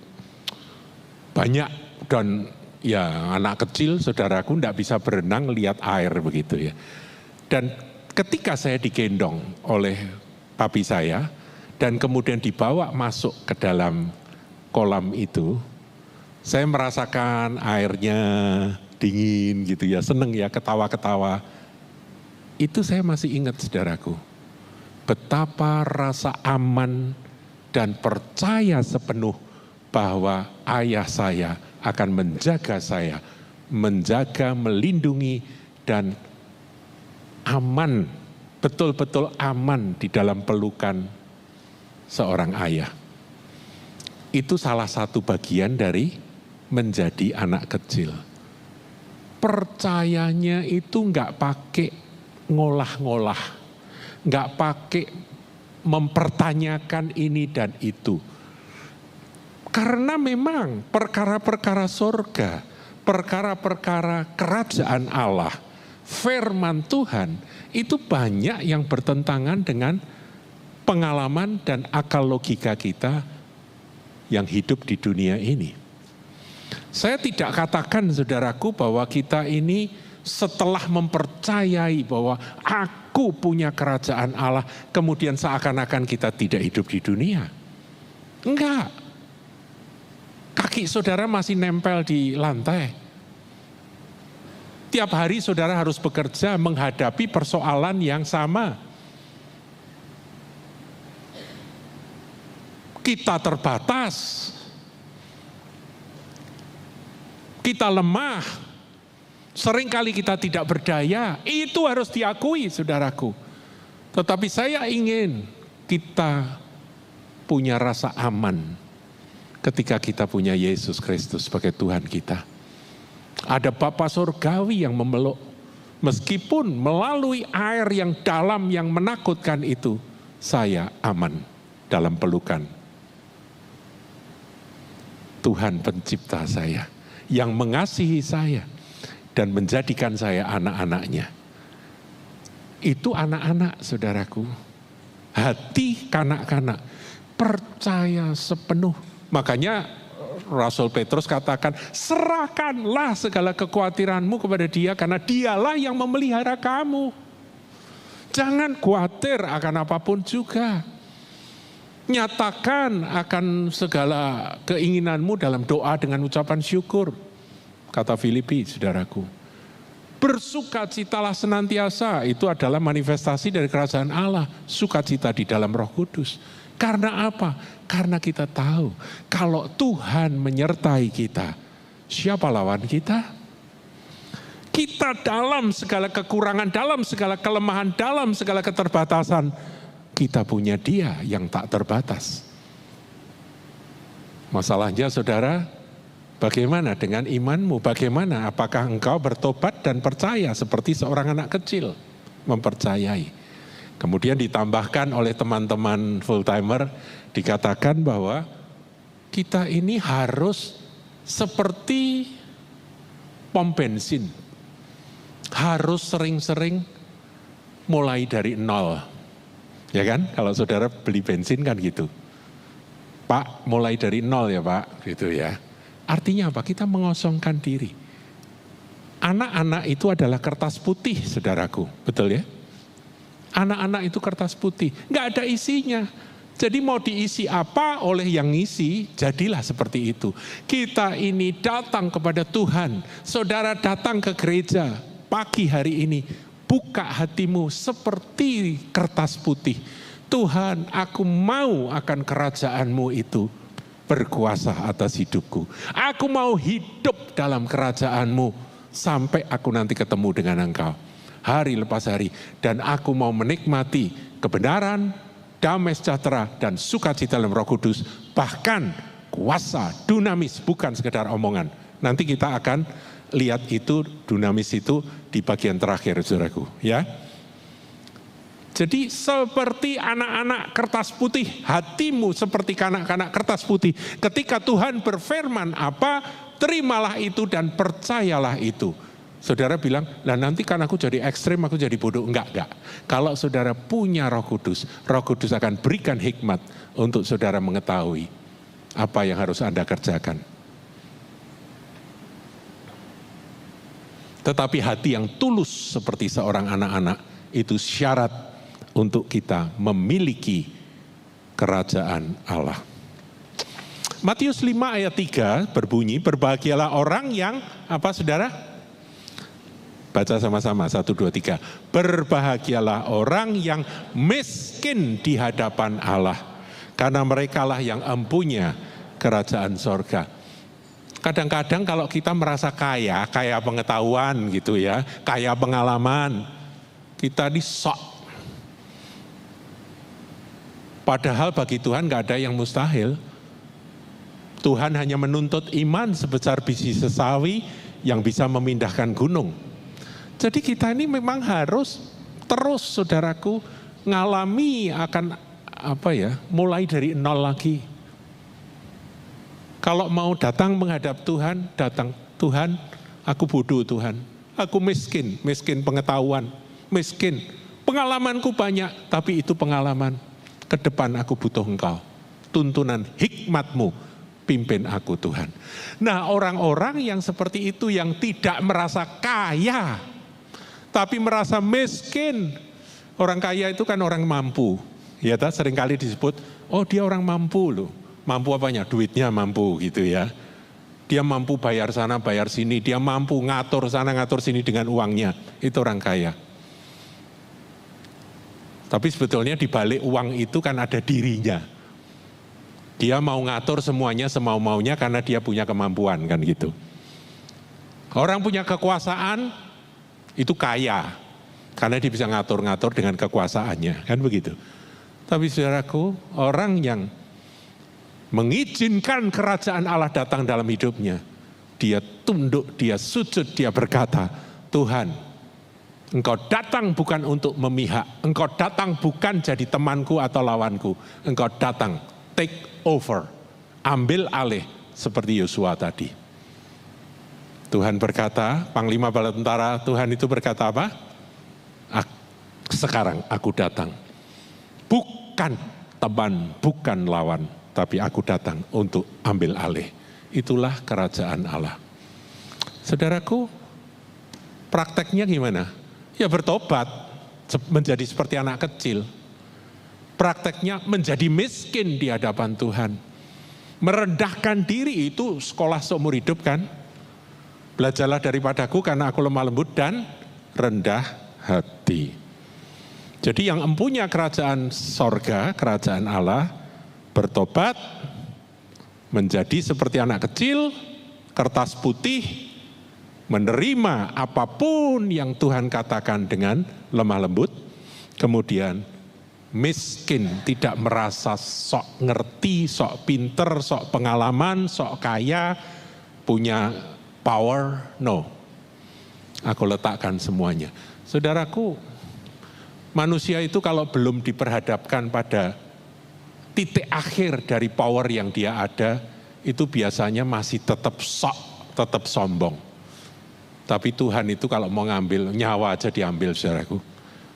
banyak dan ya anak kecil saudaraku tidak bisa berenang lihat air begitu ya. Dan ketika saya digendong oleh papi saya dan kemudian dibawa masuk ke dalam kolam itu, saya merasakan airnya dingin gitu ya, seneng ya, ketawa-ketawa. Itu saya masih ingat saudaraku, betapa rasa aman dan percaya sepenuh bahwa ayah saya akan menjaga saya, menjaga, melindungi, dan aman, betul-betul aman di dalam pelukan seorang ayah. Itu salah satu bagian dari menjadi anak kecil. Percayanya itu enggak pakai ngolah-ngolah, enggak pakai mempertanyakan ini dan itu. Karena memang perkara-perkara surga, perkara-perkara kerajaan Allah, firman Tuhan, itu banyak yang bertentangan dengan pengalaman dan akal logika kita yang hidup di dunia ini. Saya tidak katakan saudaraku bahwa kita ini setelah mempercayai bahwa aku punya kerajaan Allah, kemudian seakan-akan kita tidak hidup di dunia. Enggak. Kaki saudara masih nempel di lantai. Tiap hari saudara harus bekerja menghadapi persoalan yang sama. Kita terbatas. Kita lemah. Seringkali kita tidak berdaya, itu harus diakui saudaraku. Tetapi saya ingin kita punya rasa aman ketika kita punya Yesus Kristus sebagai Tuhan kita. Ada Bapa Surgawi yang memeluk, meskipun melalui air yang dalam yang menakutkan itu, saya aman dalam pelukan Tuhan pencipta saya, yang mengasihi saya dan menjadikan saya anak-anaknya. Itu anak-anak saudaraku. Hati kanak-kanak. Percaya sepenuh. Makanya Rasul Petrus katakan, serahkanlah segala kekhawatiranmu kepada Dia karena Dialah yang memelihara kamu. Jangan khawatir akan apapun juga. Nyatakan akan segala keinginanmu dalam doa dengan ucapan syukur. Kata Filipi, saudaraku. Bersukacitalah senantiasa, itu adalah manifestasi dari kerajaan Allah. Sukacita di dalam Roh Kudus. Karena apa? Karena kita tahu, kalau Tuhan menyertai kita, siapa lawan kita? Kita dalam segala kekurangan, dalam segala kelemahan, dalam segala keterbatasan, kita punya Dia yang tak terbatas. Masalahnya saudara, bagaimana dengan imanmu? Bagaimana? Apakah engkau bertobat dan percaya seperti seorang anak kecil mempercayai? Kemudian ditambahkan oleh teman-teman full timer, dikatakan bahwa kita ini harus seperti pom bensin. Harus sering-sering mulai dari nol. Ya kan? Kalau saudara beli bensin kan gitu. Pak, mulai dari nol ya Pak, gitu ya. Artinya apa? Kita mengosongkan diri. Anak-anak itu adalah kertas putih, saudaraku. Betul ya? Anak-anak itu kertas putih. Nggak ada isinya. Jadi mau diisi apa oleh yang ngisi, jadilah seperti itu. Kita ini datang kepada Tuhan. Saudara datang ke gereja pagi hari ini. Buka hatimu seperti kertas putih. Tuhan, aku mau akan kerajaan-Mu itu berkuasa atas hidupku. Aku mau hidup dalam kerajaan-Mu sampai aku nanti ketemu dengan Engkau. Hari lepas hari. Dan aku mau menikmati kebenaran, damai sejahtera, dan sukacita dalam Roh Kudus. Bahkan kuasa, dunamis, bukan sekedar omongan. Nanti kita akan lihat itu, dunamis itu di bagian terakhir, saudaraku. Ya. Jadi seperti anak-anak kertas putih, hatimu seperti kanak-kanak kertas putih. Ketika Tuhan berfirman apa, terimalah itu dan percayalah itu. Saudara bilang, lah nanti kan aku jadi ekstrim, aku jadi bodoh. Enggak. Kalau saudara punya Roh Kudus akan berikan hikmat untuk saudara mengetahui apa yang harus Anda kerjakan. Tetapi hati yang tulus seperti seorang anak-anak itu syarat untuk kita memiliki kerajaan Allah. Matius 5 ayat 3 berbunyi, berbahagialah orang yang, apa saudara? Baca sama-sama, 1, 2, 3. Berbahagialah orang yang miskin di hadapan Allah, karena merekalah yang empunya kerajaan sorga. Kadang-kadang kalau kita merasa kaya pengetahuan gitu ya, kaya pengalaman, kita disok. Padahal bagi Tuhan gak ada yang mustahil. Tuhan hanya menuntut iman sebesar biji sesawi yang bisa memindahkan gunung. Jadi kita ini memang harus terus, saudaraku, ngalami akan mulai dari nol lagi. Kalau mau datang menghadap Tuhan, datang, Tuhan, aku bodoh Tuhan, aku miskin pengetahuan, miskin, pengalamanku banyak, tapi itu pengalaman, ke depan aku butuh Engkau, tuntunan hikmat-Mu, pimpin aku Tuhan. Nah, orang-orang yang seperti itu yang tidak merasa kaya, tapi merasa miskin. Orang kaya itu kan orang mampu. Ya, seringkali disebut, oh dia orang mampu loh. Mampu apanya? Duitnya mampu gitu ya. Dia mampu bayar sana, bayar sini. Dia mampu ngatur sana, ngatur sini dengan uangnya. Itu orang kaya. Tapi sebetulnya di balik uang itu kan ada dirinya. Dia mau ngatur semuanya semau-maunya karena dia punya kemampuan kan gitu. Orang punya kekuasaan, itu kaya, karena dia bisa ngatur-ngatur dengan kekuasaannya, kan begitu. Tapi saudaraku, orang yang mengizinkan kerajaan Allah datang dalam hidupnya, dia tunduk, dia sujud, dia berkata, Tuhan, Engkau datang bukan untuk memihak, Engkau datang bukan jadi temanku atau lawanku, Engkau datang, take over, ambil alih seperti Yosua tadi. Tuhan berkata, Panglima Bala Tentara Tuhan itu berkata apa? Sekarang aku datang. Bukan teman, bukan lawan, tapi aku datang untuk ambil alih. Itulah kerajaan Allah. Saudaraku, prakteknya gimana? Ya bertobat, menjadi seperti anak kecil. Prakteknya menjadi miskin di hadapan Tuhan. Merendahkan diri, itu sekolah seumur hidup kan? Belajarlah daripadaku karena aku lemah lembut dan rendah hati. Jadi yang empunya kerajaan sorga, kerajaan Allah, bertobat, menjadi seperti anak kecil, kertas putih, menerima apapun yang Tuhan katakan dengan lemah lembut, kemudian miskin, tidak merasa sok ngerti, sok pinter, sok pengalaman, sok kaya, punya power, no. Aku letakkan semuanya. Saudaraku, manusia itu kalau belum diperhadapkan pada titik akhir dari power yang dia ada, itu biasanya masih tetap sok, tetap sombong. Tapi Tuhan itu kalau mau ngambil, nyawa aja diambil, saudaraku.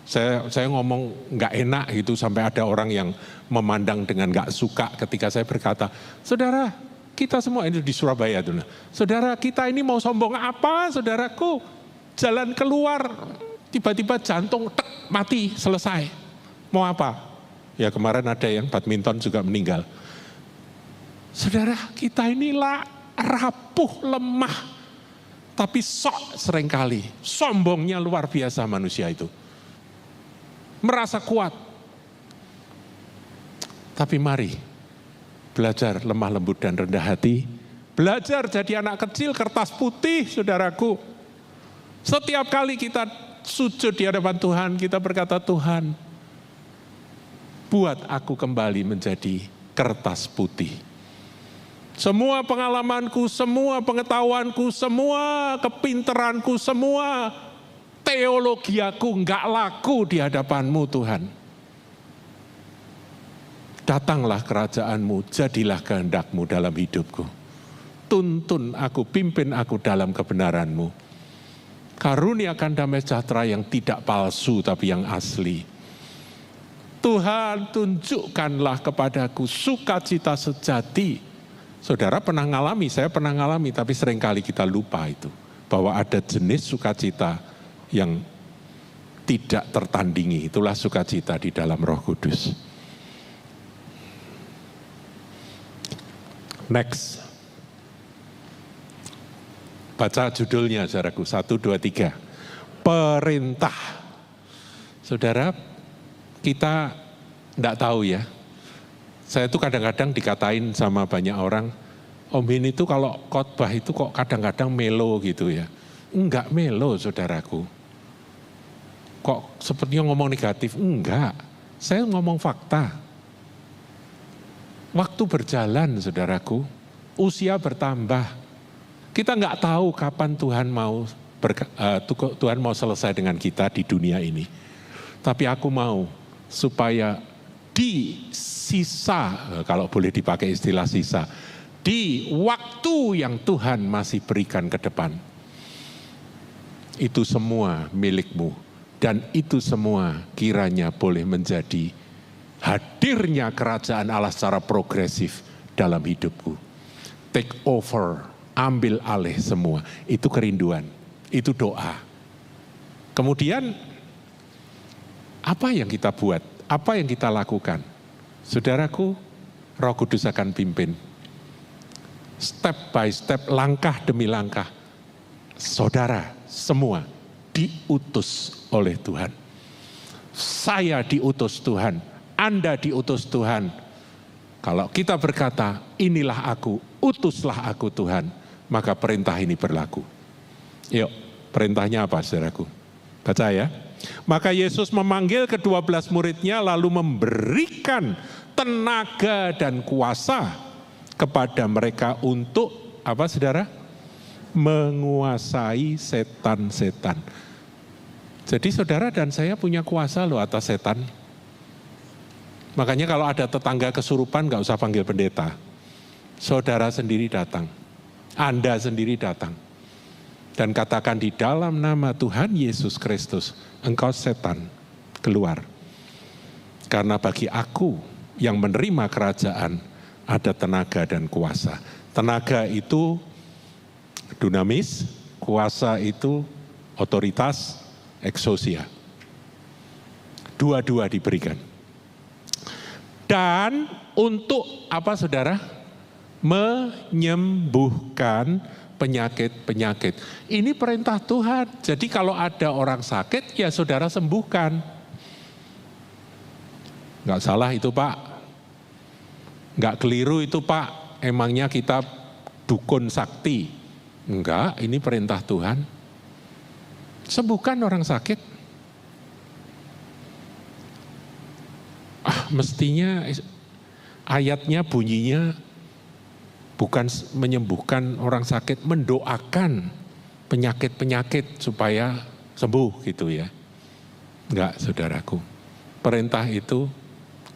Saya ngomong nggak enak gitu, sampai ada orang yang memandang dengan nggak suka ketika saya berkata, saudara, kita semua ini di Surabaya dulu. Saudara, kita ini mau sombong apa, saudaraku? Jalan keluar, tiba-tiba jantung mati, selesai. Mau apa? Ya kemarin ada yang badminton juga meninggal. Saudara, kita inilah rapuh, lemah, tapi sok seringkali. Sombongnya luar biasa manusia itu. Merasa kuat. Tapi mari belajar lemah lembut dan rendah hati. Belajar jadi anak kecil, kertas putih, saudaraku. Setiap kali kita sujud di hadapan Tuhan, kita berkata, Tuhan, buat aku kembali menjadi kertas putih. Semua pengalamanku, semua pengetahuanku, semua kepinteranku, semua teologiaku enggak laku di hadapan-Mu, Tuhan. Datanglah kerajaan-Mu, jadilah kehendak-Mu dalam hidupku. Tuntun aku, pimpin aku dalam kebenaran-Mu. Karuniakan damai sejahtera yang tidak palsu tapi yang asli. Tuhan, tunjukkanlah kepadaku sukacita sejati. Saudara pernah ngalami, saya pernah ngalami, tapi seringkali kita lupa itu. Bahwa ada jenis sukacita yang tidak tertandingi. Itulah sukacita di dalam Roh Kudus. Next. Baca judulnya, saudaraku. 1, 2, 3. Perintah. Saudara, kita tidak tahu ya. Saya tuh kadang-kadang dikatain sama banyak orang, Om Hin itu kalau khotbah itu kok kadang-kadang melo gitu ya. Enggak melo, saudaraku. Kok sepertinya ngomong negatif? Enggak. Saya ngomong fakta. Waktu berjalan, saudaraku. Usia bertambah. Kita enggak tahu kapan Tuhan mau selesai dengan kita di dunia ini. Tapi aku mau supaya di sisa, kalau boleh dipakai istilah sisa, di waktu yang Tuhan masih berikan ke depan, itu semua milikmu, dan itu semua kiranya boleh menjadi hadirnya kerajaan Allah secara progresif dalam hidupku. Take over, ambil alih semua, itu kerinduan, itu doa. Kemudian apa yang kita buat? Apa yang kita lakukan? Saudaraku, Roh Kudus akan pimpin. Step by step, langkah demi langkah. Saudara, semua diutus oleh Tuhan. Saya diutus Tuhan, Anda diutus Tuhan. Kalau kita berkata, inilah aku, utuslah aku Tuhan, maka perintah ini berlaku. Yuk, perintahnya apa, saudaraku? Baca ya. Maka Yesus memanggil ke-12 muridnya lalu memberikan tenaga dan kuasa kepada mereka untuk apa, saudara? Menguasai setan-setan. Jadi saudara dan saya punya kuasa loh atas setan. Makanya kalau ada tetangga kesurupan gak usah panggil pendeta. Saudara sendiri datang. Anda sendiri datang. Dan katakan di dalam nama Tuhan Yesus Kristus, engkau setan, keluar. Karena bagi aku yang menerima kerajaan, ada tenaga dan kuasa. Tenaga itu dunamis, kuasa itu otoritas, exousia. Dua-dua diberikan. Dan untuk apa, saudara? Menyembuhkan penyakit-penyakit. Ini perintah Tuhan. Jadi kalau ada orang sakit, ya saudara sembuhkan. Enggak salah itu, Pak. Enggak keliru itu, Pak. Emangnya kita dukun sakti? Enggak, ini perintah Tuhan. Sembuhkan orang sakit. Mestinya ayatnya bunyinya bukan menyembuhkan orang sakit, mendoakan penyakit-penyakit supaya sembuh gitu ya. Enggak, saudaraku. Perintah itu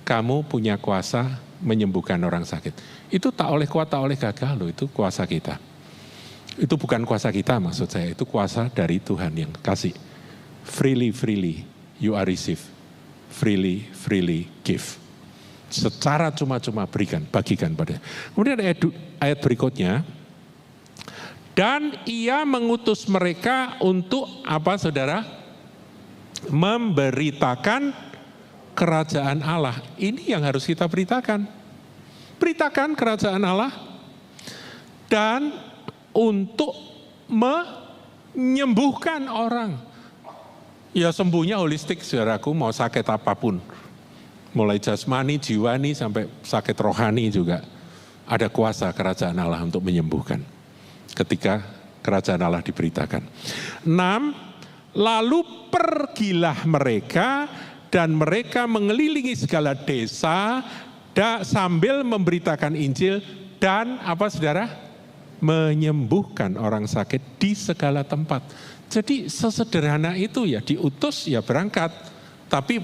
kamu punya kuasa menyembuhkan orang sakit. Itu tak oleh kuat, tak oleh gagah loh, itu kuasa kita. Itu bukan kuasa kita maksud saya, itu kuasa dari Tuhan yang kasih. Freely, freely you are receive. Freely, freely give. Secara cuma-cuma berikan, bagikan pada. Kemudian ayat berikutnya, dan ia mengutus mereka untuk apa, saudara? Memberitakan kerajaan Allah. Ini yang harus kita beritakan. Beritakan kerajaan Allah dan untuk menyembuhkan orang. Ya sembuhnya holistik, saudaraku, mau sakit apapun. Mulai jasmani, jiwani, sampai sakit rohani juga. Ada kuasa kerajaan Allah untuk menyembuhkan. Ketika kerajaan Allah diberitakan. 6, lalu pergilah mereka dan mereka mengelilingi segala desa sambil memberitakan Injil dan apa, saudara? Menyembuhkan orang sakit di segala tempat. Jadi sesederhana itu ya, diutus ya berangkat. Tapi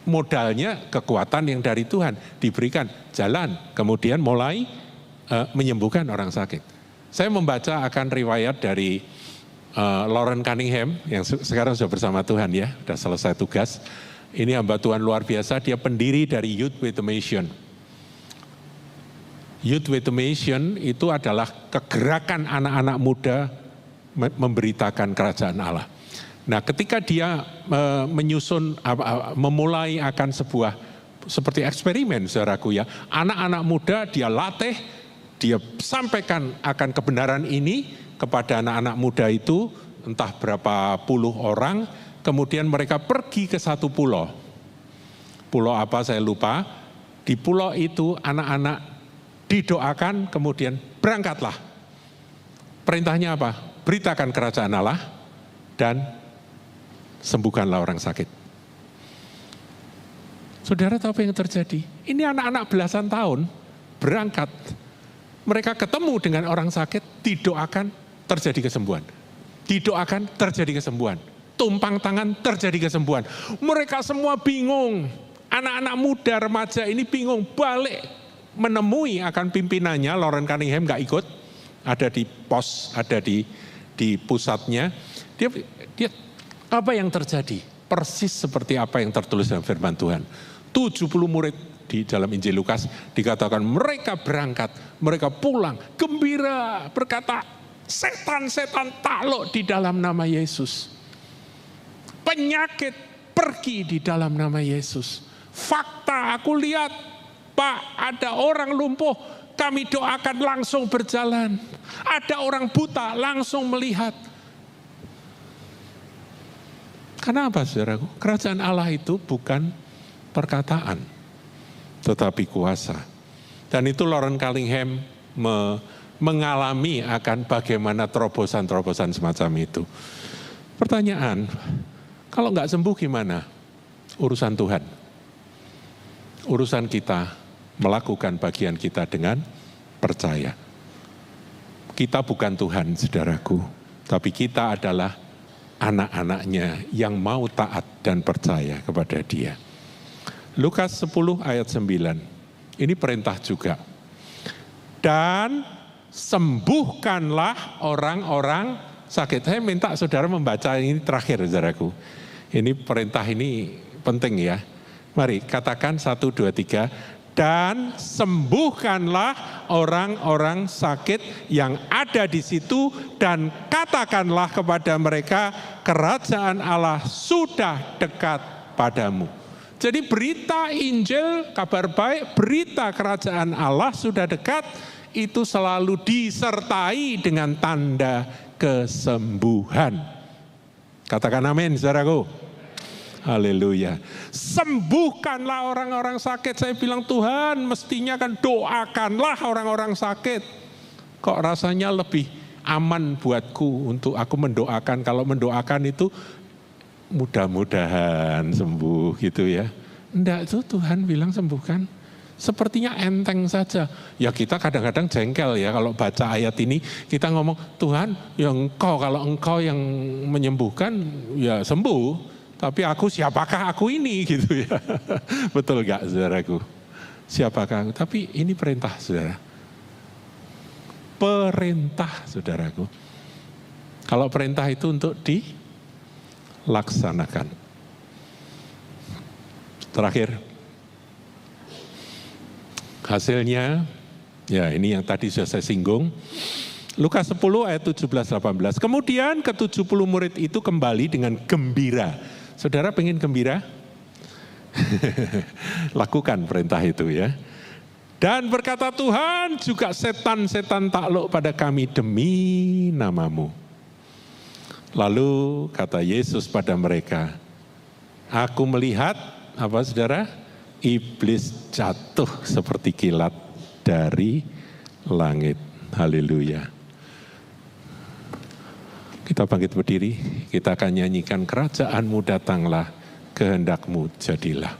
modalnya kekuatan yang dari Tuhan diberikan, jalan, kemudian mulai menyembuhkan orang sakit. Saya membaca akan riwayat dari Lauren Cunningham yang sekarang sudah bersama Tuhan ya, sudah selesai tugas. Ini hamba Tuhan luar biasa, dia pendiri dari Youth with a Mission. Youth with a Mission itu adalah kegerakan anak-anak muda memberitakan kerajaan Allah. Nah, ketika dia memulai akan sebuah seperti eksperimen, saudaraku ya, anak-anak muda dia latih, dia sampaikan akan kebenaran ini kepada anak-anak muda itu, entah berapa puluh orang. Kemudian mereka pergi ke satu pulau. Pulau apa saya lupa. Di pulau itu anak-anak didoakan, kemudian berangkatlah. Perintahnya apa? Beritakan kerajaan Allah dan sembuhkanlah orang sakit. Saudara tahu apa yang terjadi? Ini anak-anak belasan tahun berangkat. Mereka ketemu dengan orang sakit, didoakan, terjadi kesembuhan. Didoakan, terjadi kesembuhan. Tumpang tangan, terjadi kesembuhan. Mereka semua bingung. Anak-anak muda, remaja ini bingung. Balik menemui akan pimpinannya, Lauren Cunningham gak ikut. Ada di pos, ada di pusatnya. Dia apa yang terjadi? Persis seperti apa yang tertulis dalam firman Tuhan. 70 murid di dalam Injil Lukas dikatakan mereka berangkat, mereka pulang, gembira, berkata, setan-setan takluk di dalam nama Yesus. Penyakit pergi di dalam nama Yesus. Fakta aku lihat, Pak, ada orang lumpuh, kami doakan langsung berjalan. Ada orang buta langsung melihat. Kenapa saudaraku? Kerajaan Allah itu bukan perkataan, tetapi kuasa. Dan itu Lauren Cunningham mengalami akan bagaimana terobosan-terobosan semacam itu. Pertanyaan, kalau nggak sembuh gimana? Urusan Tuhan. Urusan kita melakukan bagian kita dengan percaya. Kita bukan Tuhan, saudaraku, tapi kita adalah anak-anaknya yang mau taat dan percaya kepada Dia. Lukas 10 ayat 9, ini perintah juga. Dan sembuhkanlah orang-orang sakit. Saya minta saudara membaca ini terakhir, saudaraku. Ini perintah ini penting ya. Mari katakan 1, 2, 3. Dan sembuhkanlah orang-orang sakit yang ada di situ dan katakanlah kepada mereka kerajaan Allah sudah dekat padamu. Jadi berita Injil, kabar baik, berita kerajaan Allah sudah dekat, itu selalu disertai dengan tanda kesembuhan. Katakan amin, saudaraku. Haleluya. Sembuhkanlah orang-orang sakit. Saya bilang Tuhan mestinya kan doakanlah orang-orang sakit. Kok rasanya lebih aman buatku untuk aku mendoakan. Kalau mendoakan itu mudah-mudahan sembuh gitu ya. Enggak, itu Tuhan bilang sembuhkan. Sepertinya enteng saja. Ya kita kadang-kadang jengkel ya kalau baca ayat ini. Kita ngomong, Tuhan ya engkau, kalau engkau yang menyembuhkan ya sembuh. Tapi aku siapakah aku ini gitu ya. Betul gak saudaraku? Siapakah aku? Tapi ini perintah saudara. Perintah saudaraku. Kalau perintah itu untuk dilaksanakan. Terakhir. Hasilnya, ya ini yang tadi sudah saya singgung. Lukas 10 ayat 17-18. Kemudian ke-70 murid itu kembali dengan gembira. Saudara pengen gembira? Lakukan perintah itu ya. Dan berkata Tuhan juga setan-setan takluk pada kami demi namamu. Lalu kata Yesus pada mereka, aku melihat, apa saudara? Iblis jatuh seperti kilat dari langit. Haleluya. Kita bangkit berdiri, kita akan nyanyikan kerajaanmu datanglah, kehendakmu jadilah.